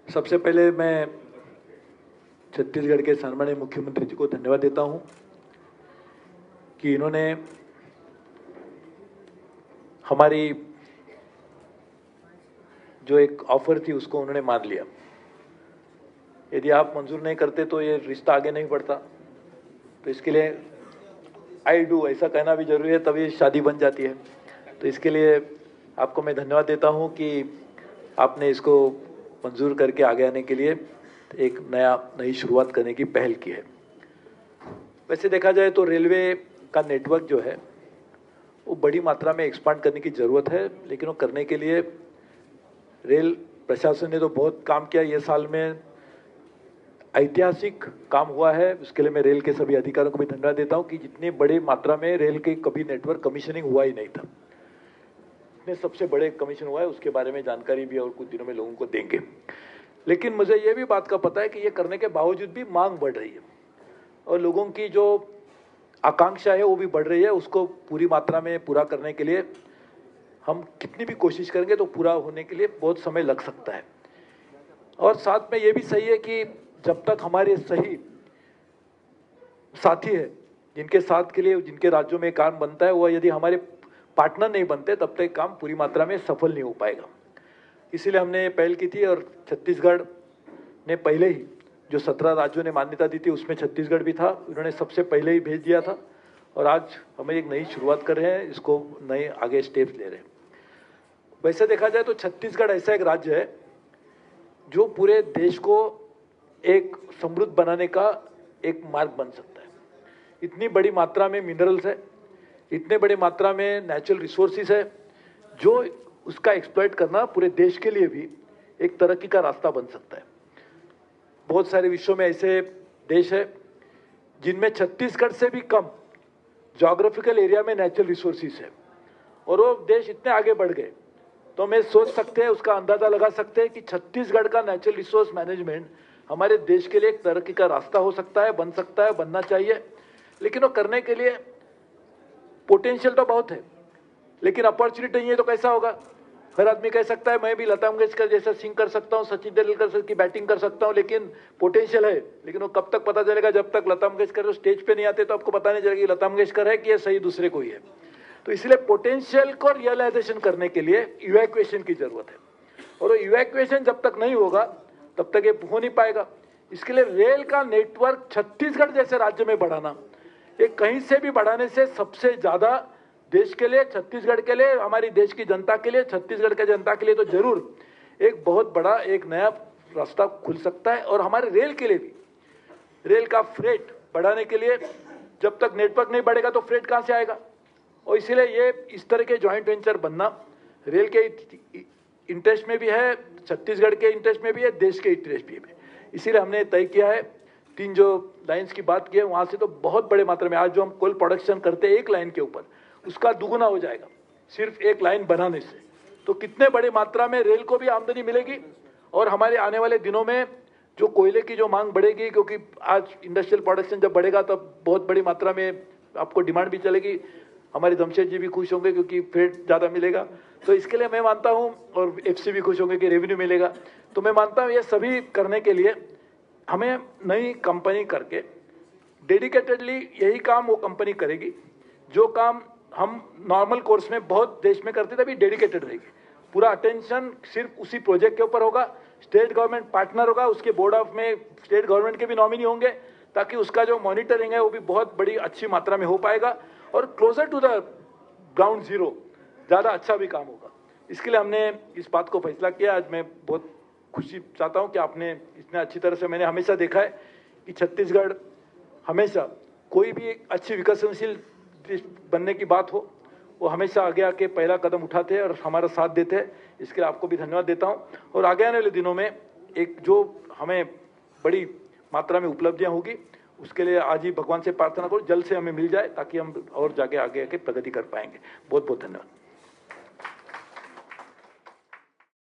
सबसे पहले मैं छत्तीसगढ़ के सम्माननीय मुख्यमंत्री जी को धन्यवाद देता हूं कि इन्होंने हमारी जो एक ऑफर थी उसको उन्होंने मान लिया। यदि आप मंजूर नहीं करते तो ये रिश्ता आगे नहीं बढ़ता, तो इसके लिए आई डू ऐसा कहना भी जरूरी है, तभी शादी बन जाती है। तो इसके लिए आपको मैं धन्यवाद देता हूं कि आपने इसको मंजूर करके आगे आने के लिए एक नई शुरुआत करने की पहल की है। वैसे देखा जाए तो रेलवे का नेटवर्क जो है वो बड़ी मात्रा में एक्सपांड करने की ज़रूरत है, लेकिन वो करने के लिए रेल प्रशासन ने तो बहुत काम किया। ये साल में ऐतिहासिक काम हुआ है, उसके लिए मैं रेल के सभी अधिकारियों को भी धन्यवाद देता हूं कि जितनी बड़ी मात्रा में रेल के कभी नेटवर्क कमीशनिंग हुआ ही नहीं था। इतने सबसे बड़े कमीशन हुआ है, उसके बारे में जानकारी भी और कुछ दिनों में लोगों को देंगे। लेकिन मुझे ये भी बात का पता है कि ये करने के बावजूद भी मांग बढ़ रही है और लोगों की जो आकांक्षा है वो भी बढ़ रही है। उसको पूरी मात्रा में पूरा करने के लिए हम कितनी भी कोशिश करेंगे तो पूरा होने के लिए बहुत समय लग सकता है। और साथ में ये भी सही है कि जब तक हमारे सही साथी है जिनके साथ के लिए जिनके राज्यों में काम बनता है, वो यदि हमारे पार्टनर नहीं बनते तब तक काम पूरी मात्रा में सफल नहीं हो पाएगा। इसीलिए हमने पहल की थी और छत्तीसगढ़ ने पहले ही जो 17 राज्यों ने मान्यता दी थी उसमें छत्तीसगढ़ भी था, उन्होंने सबसे पहले ही भेज दिया था और आज हम एक नई शुरुआत कर रहे हैं, इसको नए आगे स्टेप्स ले रहे हैं। वैसे देखा जाए तो छत्तीसगढ़ ऐसा एक राज्य है जो पूरे देश को एक समृद्ध बनाने का एक मार्ग बन सकता है। इतनी बड़ी मात्रा में मिनरल्स है, इतने बड़ी मात्रा में नेचुरल रिसोर्सेज है, जो उसका एक्सप्लॉइट करना पूरे देश के लिए भी एक तरक्की का रास्ता बन सकता है। बहुत सारे विश्व में ऐसे देश है जिनमें छत्तीसगढ़ से भी कम ज्योग्राफिकल एरिया में नेचुरल रिसोर्सेज है और वो देश इतने आगे बढ़ गए। तो मैं सोच सकते हैं, उसका अंदाजा लगा सकते हैं कि छत्तीसगढ़ का नेचुरल रिसोर्स मैनेजमेंट हमारे देश के लिए एक तरक्की का रास्ता हो सकता है, बन सकता है, बनना चाहिए। लेकिन वो करने के लिए पोटेंशियल तो बहुत है, लेकिन अपॉर्चुनिटी नहीं है तो कैसा होगा। हर आदमी कह सकता है मैं भी लता मंगेशकर जैसा सिंग कर सकता हूँ, सचिन तेंदुलकर की बैटिंग कर सकता हूँ, लेकिन पोटेंशियल है। लेकिन वो कब तक पता चलेगा, जब तक लता मंगेशकर स्टेज पे नहीं आते तो आपको पता नहीं चलेगा कि लता मंगेशकर है कि ये सही दूसरे कोई है। तो इसलिए पोटेंशियल को रियलाइजेशन करने के लिए इवैक्यूएशन की जरूरत है और वो इवैक्यूएशन जब तक नहीं होगा तब तक ये हो नहीं पाएगा। इसके लिए रेल का नेटवर्क छत्तीसगढ़ जैसे राज्य में बढ़ाना, ये कहीं से भी बढ़ाने से सबसे ज्यादा देश के लिए, छत्तीसगढ़ के लिए, हमारी देश की जनता के लिए, छत्तीसगढ़ के जनता के लिए तो जरूर एक बहुत बड़ा एक नया रास्ता खुल सकता है। और हमारे रेल के लिए भी, रेल का फ्रेट बढ़ाने के लिए जब तक नेटवर्क नहीं बढ़ेगा तो फ्रेट कहां से आएगा। और इसीलिए ये इस तरह के जॉइंट वेंचर बनना रेल के इंटरेस्ट में भी है, छत्तीसगढ़ के इंटरेस्ट में भी है, देश के इंटरेस्ट में भी है। इसीलिए हमने तय किया है, 3 जो लाइन्स की बात की है वहां से तो बहुत बड़े मात्रा में आज जो हम कोल प्रोडक्शन करते हैं एक लाइन के ऊपर, उसका दुगुना हो जाएगा सिर्फ एक लाइन बनाने से। तो कितने बड़ी मात्रा में रेल को भी आमदनी मिलेगी और हमारे आने वाले दिनों में जो कोयले की जो मांग बढ़ेगी, क्योंकि आज इंडस्ट्रियल प्रोडक्शन जब बढ़ेगा तब बहुत बड़ी मात्रा में आपको डिमांड भी चलेगी। हमारे जमशेद जी भी खुश होंगे क्योंकि फ्रेट ज़्यादा मिलेगा। तो इसके लिए मैं मानता हूं, और एफसी भी खुश होंगे कि रेवेन्यू मिलेगा। तो मैं मानता हूं ये सभी करने के लिए हमें नई कंपनी करके डेडिकेटेडली यही काम वो कंपनी करेगी जो काम हम नॉर्मल कोर्स में बहुत देश में करते थे, अभी डेडिकेटेड रहेगी। पूरा अटेंशन सिर्फ उसी प्रोजेक्ट के ऊपर होगा। स्टेट गवर्नमेंट पार्टनर होगा, उसके बोर्ड ऑफ में स्टेट गवर्नमेंट के भी नॉमिनी होंगे, ताकि उसका जो मॉनिटरिंग है वो भी बहुत बड़ी अच्छी मात्रा में हो पाएगा और closer to the ground zero ज़्यादा अच्छा भी काम होगा। इसके लिए हमने इस बात को फैसला किया। आज मैं बहुत खुशी चाहता हूं कि आपने इतने अच्छी तरह से, मैंने हमेशा देखा है कि छत्तीसगढ़ हमेशा कोई भी एक अच्छी विकसनशील देश बनने की बात हो, वो हमेशा आगे आके पहला कदम उठाते हैं और हमारा साथ देते हैं। इसके लिए आपको भी धन्यवाद देता हूं। और आगे आने वाले दिनों में एक जो हमें बड़ी मात्रा में उपलब्धियां होगी, उसके लिए आज ही भगवान से प्रार्थना करो जल्द से हमें मिल जाए, ताकि हम और जाके आगे आके प्रगति कर पाएंगे। बहुत बहुत धन्यवाद।